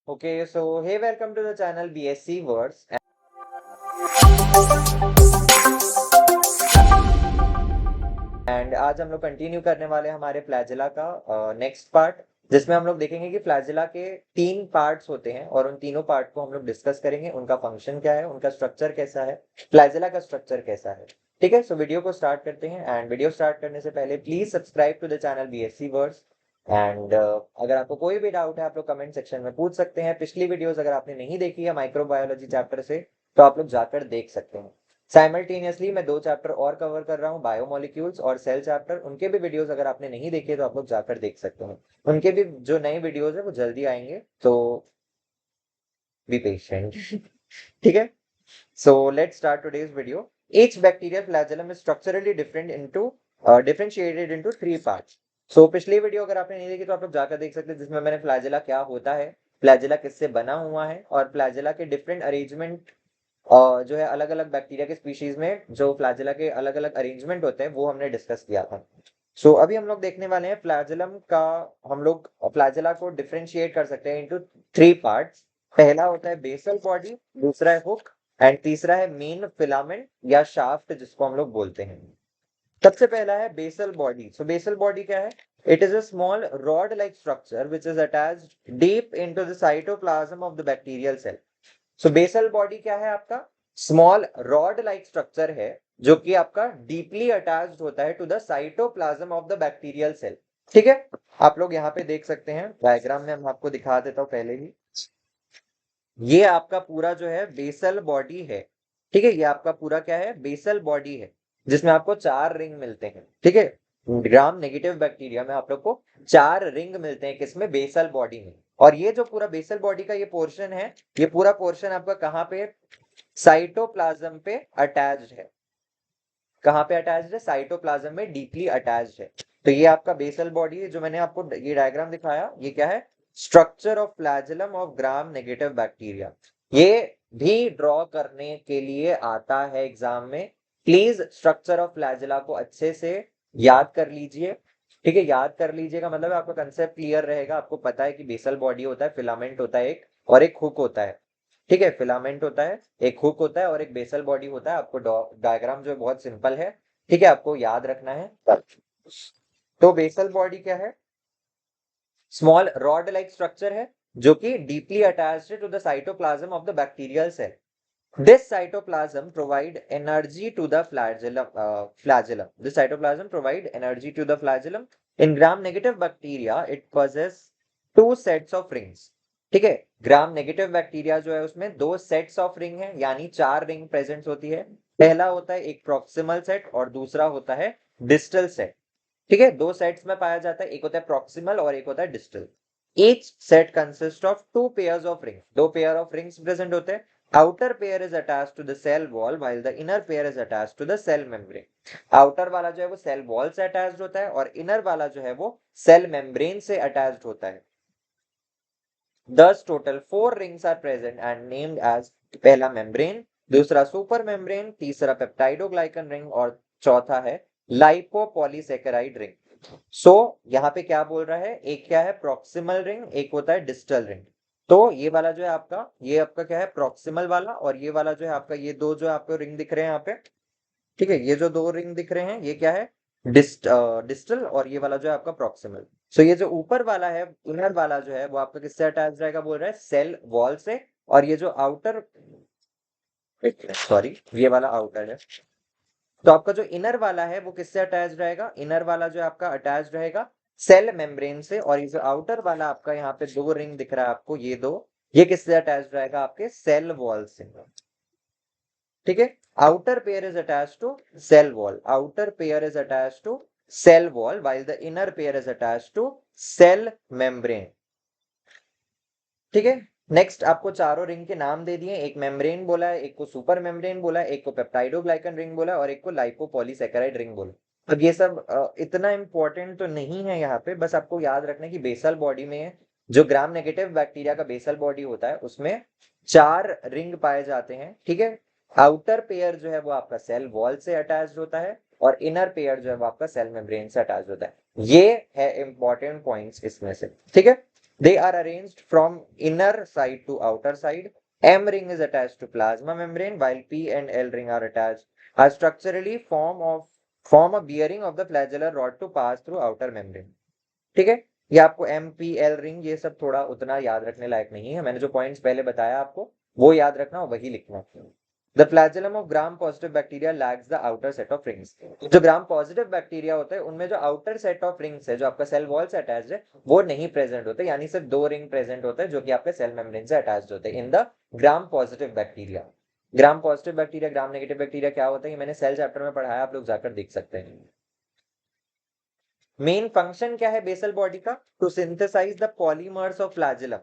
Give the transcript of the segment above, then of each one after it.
Okay, so hey, welcome to the channel BSc Words. And आज हम लोग continue करने वाले हैं हमारे फ्लैजिला का नेक्स्ट पार्ट, जिसमें हम लोग देखेंगे कि फ्लैजिला के 3 पार्ट्स होते हैं और उन तीनों पार्ट को हम लोग डिस्कस करेंगे। उनका फंक्शन क्या है, उनका स्ट्रक्चर कैसा है, फ्लैजिला का स्ट्रक्चर कैसा है। ठीक है, सो वीडियो को स्टार्ट करते हैं। एंड वीडियो स्टार्ट करने से पहले please subscribe to the channel BSc words. And अगर आपको कोई भी डाउट है आप लोग कमेंट सेक्शन में पूछ सकते हैं। पिछली वीडियोस अगर आपने नहीं देखी है माइक्रोबायोलॉजी चैप्टर से तो आप लोग जाकर देख सकते हैं। साइमल्टेनियसली मैं 2 चैप्टर और कवर कर रहा हूँ, बायोमोलिक्यूल्स और सेल चैप्टर। उनके भी वीडियोस अगर आपने नहीं देखे तो आप लोग जाकर देख सकते हैं। उनके भी जो नए वीडियोस है वो जल्दी आएंगे, तो बी पेशेंट। ठीक है, so let's start today's video. Each bacterial flagellum is structurally differentiated into 3 parts. So पिछली वीडियो अगर आपने नहीं देखी तो आप लोग जाकर देख सकते हैं, जिसमें मैंने फ्लैजिला क्या होता है, फ्लैजिला किससे बना हुआ है और फ्लैजिला के डिफरेंट अरेंजमेंट और जो है अलग अलग बैक्टीरिया के स्पीशीज में जो फ्लैजिला के अलग अलग अरेंजमेंट होते हैं वो हमने डिस्कस किया था। सो अभी हम लोग देखने वाले हैं फ्लैजिलम का। हम लोग फ्लैजिला को डिफरेंशिएट कर सकते हैं इनटू 3 पार्ट्स। पहला होता है बेसल बॉडी, दूसरा है हुक एंड तीसरा है मेन फिलामेंट या शाफ्ट जिसको हम लोग बोलते हैं। सबसे पहला है basal body. So basal body क्या है? It is a small rod like structure which is attached deep into the cytoplasm of the bacterial cell. So basal body क्या है आपका? स्मॉल रॉड लाइक स्ट्रक्चर है जो कि आपका डीपली अटैच्ड होता है to the cytoplasm of the bacterial cell. ठीक है, आप लोग यहाँ पे देख सकते हैं डायग्राम में, हम आपको दिखा देता हूं पहले ही। ये आपका पूरा जो है बेसल बॉडी है। ठीक है, ये आपका पूरा क्या है? बेसल बॉडी है, जिसमें आपको 4 रिंग मिलते हैं। ठीक है, ग्राम नेगेटिव बैक्टीरिया में आप लोग को 4 रिंग मिलते हैं, किसमें? बेसल बॉडी में। और ये जो पूरा बेसल बॉडी का ये पोर्शन है, ये पूरा पोर्शन आपका कहाँ पे? साइटोप्लाज्म पे अटैच्ड है। कहाँ पे अटैच्ड है? साइटोप्लाज्म में डीपली अटैच्ड है। तो ये आपका बेसल बॉडी है, जो मैंने आपको ये डायग्राम दिखाया, ये क्या है? Structure of flagellum of gram negative bacteria. ये भी ड्रॉ करने के लिए आता है एग्जाम में। प्लीज स्ट्रक्चर ऑफ फ्लैजिला को अच्छे से याद कर लीजिए। ठीक है, याद कर लीजिएगा, मतलब आपका कंसेप्ट क्लियर रहेगा। आपको पता है कि बेसल बॉडी होता है, फिलामेंट होता है एक, और एक हुक होता है। ठीक है, फिलामेंट होता है, एक हुक होता है और एक बेसल बॉडी होता है। आपको डायग्राम जो है बहुत सिंपल है, ठीक है, आपको याद रखना है। तो बेसल बॉडी क्या है? स्मॉल रॉड लाइक स्ट्रक्चर है जो कि deeply attached to the cytoplasm of the bacterial cell. This cytoplasm provide energy to the flagellum. This cytoplasm provide energy to the flagellum. In gram-negative bacteria, it possess 2 sets of rings. ठीक है, ग्राम negative bacteria जो है उसमें 2 sets of ring है, यानी 4 ring present होती है। पहला होता है एक प्रॉक्सिमल सेट और दूसरा होता है डिस्टल सेट। ठीक है, 2 सेट्स में पाया जाता है, एक होता है प्रॉक्सिमल और एक होता है distal. Each set consists of 2 pairs of rings. 2 pair of rings present होते हैं। Outer pair is attached to the cell wall while the inner pair is attached to the cell membrane. Outer वाला जो है वो cell wall से attached होता है और इनर वाला जो है वो सेल मेम्ब्रेन से अटैच्ड होता है। Thus total 4 rings are present and named as पहला मेम्ब्रेन, दूसरा सुपर मेम्ब्रेन, तीसरा पेप्टाइडोग्लाइकन रिंग और चौथा है लाइपोपॉलीसेकेराइड रिंग। सो यहाँ पे क्या बोल रहा है? एक क्या है? प्रॉक्सिमल रिंग, एक होता है डिस्टल रिंग। तो ये वाला जो है आपका, ये आपका क्या है? प्रॉक्सिमल वाला, और ये वाला जो है आपका, ये दो जो आपको रिंग दिख रहे हैं यहाँ पे, ठीक है, ये जो 2 रिंग दिख रहे हैं ये क्या है? डिस्टल, और ये वाला जो है आपका प्रॉक्सिमल। सो ये जो ऊपर वाला है, इनर वाला जो है वो आपका किससे अटैच रहेगा? बोल रहा है सेल वॉल से। और ये जो आउटर, सॉरी, ये वाला आउटर है। तो आपका जो इनर वाला है वो किससे अटैच रहेगा? इनर वाला जो आपका अटैच रहेगा सेल मेम्ब्रेन से। और ये जो आउटर वाला आपका यहाँ पे 2 रिंग दिख रहा है आपको, ये 2, ये किससे अटैच रहेगा? आपके सेल वॉल से। ठीक है, outer pair is attach to cell wall, outer pair is attach to cell wall while the inner pair is attached to cell membrane. ठीक है, नेक्स्ट आपको चारों रिंग के नाम दे दिए। एक मेम्ब्रेन बोला है, एक को सुपर मेम्ब्रेन बोला है, एक को पेप्टाइडोग्लाइकन रिंग बोला है और एक को लाइपोपॉलीसेकेराइड रिंग बोला। अब ये सब इतना इंपॉर्टेंट तो नहीं है यहाँ पे, बस आपको याद रखना है कि बेसल बॉडी में जो ग्राम नेगेटिव बैक्टीरिया का बेसल बॉडी होता है उसमें 4 रिंग पाए जाते हैं। ठीक है, आउटर पेयर जो है वो आपका सेल वॉल से अटैच्ड होता है और इनर पेयर जो है वो आपका सेल मेम्ब्रेन से अटैच होता है। ये है इंपॉर्टेंट पॉइंट्स इसमें से। ठीक है, They are arranged from inner side to outer side. M ring is attached to plasma membrane while P and L ring are attached. Are structurally form a bearing of the flagellar rod to pass through outer membrane. ठीक है, ये आपको M P L ring ये सब थोड़ा उतना याद रखने लायक नहीं है, मैंने जो पॉइंट्स पहले बताया आपको वो याद रखना और वही लिखना। The flagellum of gram positive bacteria lacks the outer set of rings. जो ग्राम पॉजिटिव बैक्टीरिया होता है उनमें जो आउटर सेट ऑफ रिंग्स है, जो आपका सेल वॉल से अटैच्ड है, वो नहीं प्रेजेंट होते, यानी सिर्फ 2 रिंग प्रेजेंट होते हैं जो कि आपके सेल मेम्ब्रेन से अटैच्ड होते हैं in the gram positive bacteria. Gram positive bacteria, gram negative bacteria क्या होता है, ये मैंने सेल चैप्टर में पढ़ाया, आप लोग जाकर देख सकते हैं। मेन फंक्शन क्या है बेसल बॉडी का, to synthesize the polymers of flagellum.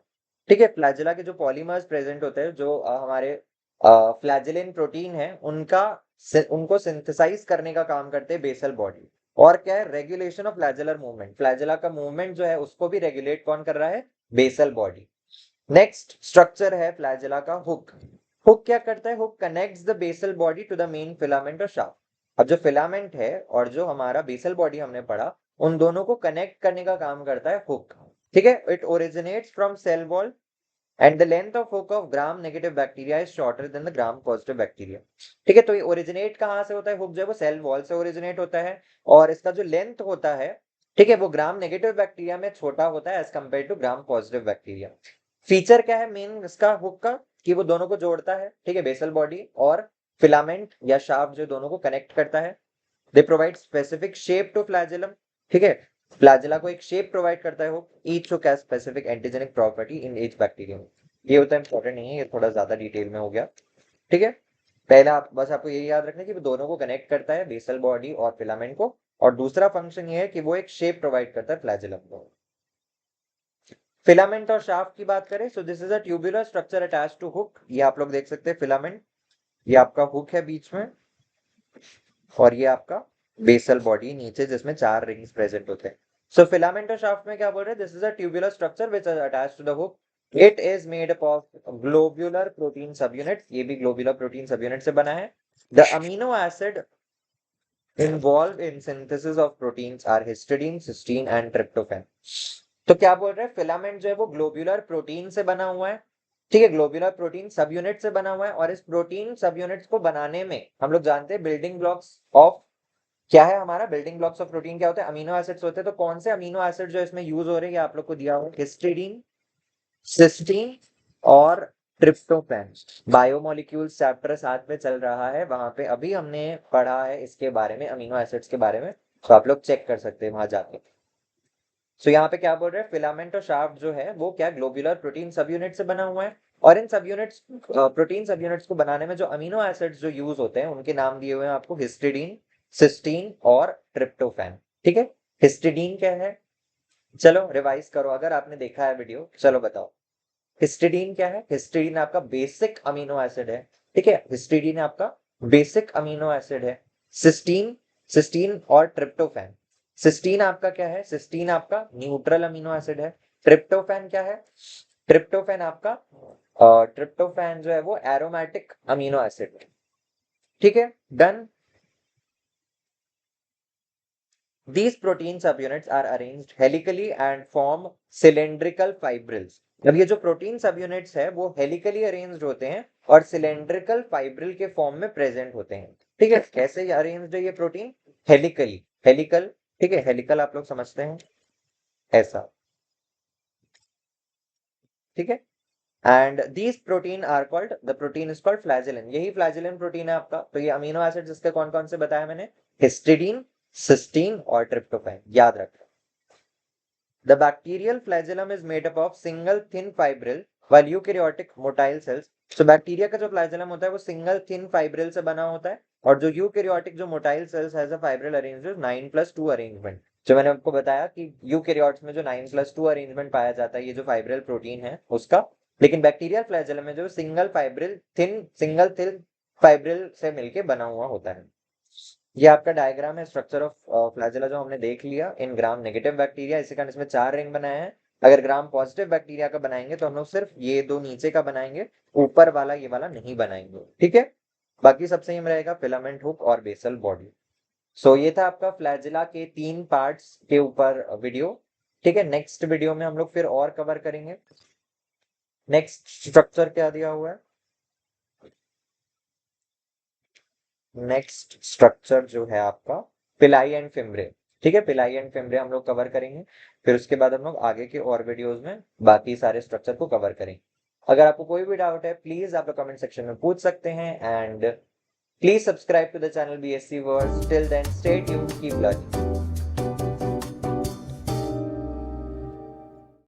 ठीक है, फ्लैजेला के जो पॉलीमर्स प्रेजेंट होते हैं, जो हमारे फ्लैजेलिन प्रोटीन है, उनको सिंथेसाइज करने का काम करते हैं बेसल बॉडी। और क्या है, regulation of flagellar movement, flagella का मूवमेंट जो है उसको भी रेगुलेट कौन कर रहा है, बेसल बॉडी। नेक्स्ट स्ट्रक्चर है फ्लैजेला का हुक। हुक क्या करता है, hook connects the basal body to the main filament और शाफ्ट। अब जो फिलामेंट है और जो हमारा बेसल बॉडी हमने पढ़ा, उन दोनों को कनेक्ट करने का काम करता है हुक। ठीक है, it originates from cell wall and the length of hook of gram negative bacteria is shorter than the gram positive bacteria. ठीक है, तो ये ओरिजिनेट कहां से होता है, हुक जो है वो सेल वॉल से ओरिजिनेट होता है, और इसका जो लेंथ होता है, ठीक है, वो ग्राम नेगेटिव बैक्टीरिया में छोटा होता है as compare to gram positive bacteria. Feature क्या है मेन इसका हुक का, कि वो दोनों को जोड़ता है, ठीक है, बेसल बॉडी और फिलामेंट या शाफ्ट जो दोनों को कनेक्ट करता है। They provide specific shape to flagellum. ठीक है, फ्लैजेला को एक शेप प्रोवाइड करता है hook. Each hook has specific antigenic property in each bacterium. ये होता है इंपॉर्टेंट नहीं है, ये थोड़ा ज्यादा डिटेल में हो गया। ठीक है, पहला बस आपको यही याद रखना है कि वो दोनों को कनेक्ट करता है, बेसल बॉडी और फिलामेंट को, और दूसरा फंक्शन ये है कि वो एक शेप प्रोवाइड करता है फ्लैजेलम को। फिलामेंट और शाफ्ट की बात करें, so this is a tubular structure attach to hook. ये आप लोग देख सकते हैं फिलामेंट, ये आपका हुक है बीच में, और ये आपका बेसल बॉडी नीचे जिसमें 4 रिंग्स प्रेजेंट होते हैं। सो फिलामेंट और शाफ्ट में क्या बोल रहे हैं, this is a tubular structure which is attached to the hook. It is made up of globular protein subunits, ये भी ग्लोब्यूलर प्रोटीन सबयूनिट से बना है। The amino acid involved in synthesis of proteins are histidine, cysteine and tryptophan। तो क्या बोल रहे हैं, फिलामेंट जो है वो ग्लोब्यूलर प्रोटीन से बना हुआ है। ठीक है, ग्लोब्यूलर प्रोटीन सब यूनिट से बना हुआ है, और इस प्रोटीन सब यूनिट्स को बनाने में हम लोग जानते हैं बिल्डिंग ब्लॉक्स ऑफ, क्या है हमारा बिल्डिंग ब्लॉक्स ऑफ प्रोटीन क्या होता है, अमीनो एसिड्स होते हैं। तो कौन से अमीनो एसिड जो इसमें यूज हो रहे हैं, ये आप लोग को दिया हुआ है, हिस्टिडीन, सिस्टीन और ट्रिप्टोफैन। बायोमोलिक्यूल्स चैप्टर 7 में चल रहा है, वहां पे अभी हमने पढ़ा है इसके बारे में, अमीनो एसिड्स के बारे में, तो आप लोग चेक कर सकते हैं वहां जाके। सो यहाँ पे क्या बोल रहे हैं, फिलामेंट और शाफ्ट जो है वो क्या ग्लोब्यूलर प्रोटीन सब यूनिट से बना हुआ है, और इन सब यूनिट्स प्रोटीन सब यूनिट्स को बनाने में जो अमीनो एसिड्स जो यूज होते हैं उनके नाम दिए हुए हैं आपको, हिस्टिडीन, सिस्टीन और ट्रिप्टोफैन। ठीक है, हिस्टिडीन क्या है, चलो रिवाइज करो अगर आपने देखा है वीडियो, चलो बताओ। हिस्टिडीन क्या है, हिस्टिडीन आपका बेसिक अमीनो एसिड है। ठीक है, हिस्टिडीन आपका बेसिक अमीनो एसिड है। सिस्टीन, सिस्टीन और ट्रिप्टोफैन, सिस्टीन आपका क्या है, सिस्टीन आपका न्यूट्रल अमीनो एसिड है। ट्रिप्टोफैन क्या है, ट्रिप्टोफैन आपका ट्रिप्टोफैन जो है वो एरोमेटिक अमीनो एसिड है। ठीक है, done. These protein subunits are arranged helically and form cylindrical fibrils। अब ये जो प्रोटीन सबयूनिट्स है वो हेलिकली अरेंज्ड होते हैं और सिलेंड्रिकल फाइब्रिल के फॉर्म में प्रेजेंट होते हैं। ठीक है, कैसे अरेंज्ड है ये प्रोटीन, हेलिकली, हेलिकल। ठीक है, हेलिकल आप लोग समझते हैं ऐसा। ठीक है, and these protein are called, the protein is called flagellin, यही फ्लैजेलिन प्रोटीन है आपका। तो ये अमीनो एसिड जिसके कौन कौन से बताया मैंने, हिस्टिडीन, सिस्टीन और ट्रिप्टोफैन, याद रखना। The bacterial flagellum is made up of single thin fibril while eukaryotic motile cells। तो बैक्टीरिया का जो फ्लैजेलम होता है वो सिंगल थिन फाइब्रिल से बना होता है, और जो यूकैरियोटिक जो motile sales has a fibril arrangement 9+2 arrangement. जो मैंने आपको बताया कि यूकैरियोट्स में जो 9+2 अरेंजमेंट पाया जाता है, ये जो फाइब्रिल प्रोटीन है उसका, लेकिन बैक्टीरियल फ्लैजेलम में जो सिंगल थिन फाइब्रिल से मिलके बना हुआ होता है। ये आपका डायग्राम है स्ट्रक्चर ऑफ फ्लैजेला जो हमने देख लिया इन ग्राम नेगेटिव बैक्टीरिया। इसी कारण इसमें 4 रिंग बनाए हैं। अगर ग्राम पॉजिटिव बैक्टीरिया का बनाएंगे तो हम लोग सिर्फ ये 2 नीचे का बनाएंगे, ऊपर वाला ये वाला नहीं बनाएंगे। ठीक है, बाकी सब सेम रहेगा, फिलामेंट हुक और बेसल बॉडी। सो ये था आपका फ्लैजेला के 3 पार्ट्स के ऊपर वीडियो। ठीक है, नेक्स्ट वीडियो में हम लोग फिर और कवर करेंगे। नेक्स्ट स्ट्रक्चर क्या दिया हुआ है, नेक्स्ट स्ट्रक्चर जो है आपका पिलाई एंड फिम्ब्रे। ठीक है, पिलाई एंड फिम्ब्रे हम लोग कवर करेंगे, फिर उसके बाद हम लोग आगे के और वीडियोस में बाकी सारे स्ट्रक्चर को कवर करेंगे। अगर आपको कोई भी डाउट है प्लीज आप लोग कमेंट सेक्शन में पूछ सकते हैं, and please subscribe to the channel BSc Words. Till then, stay tuned, keep learning.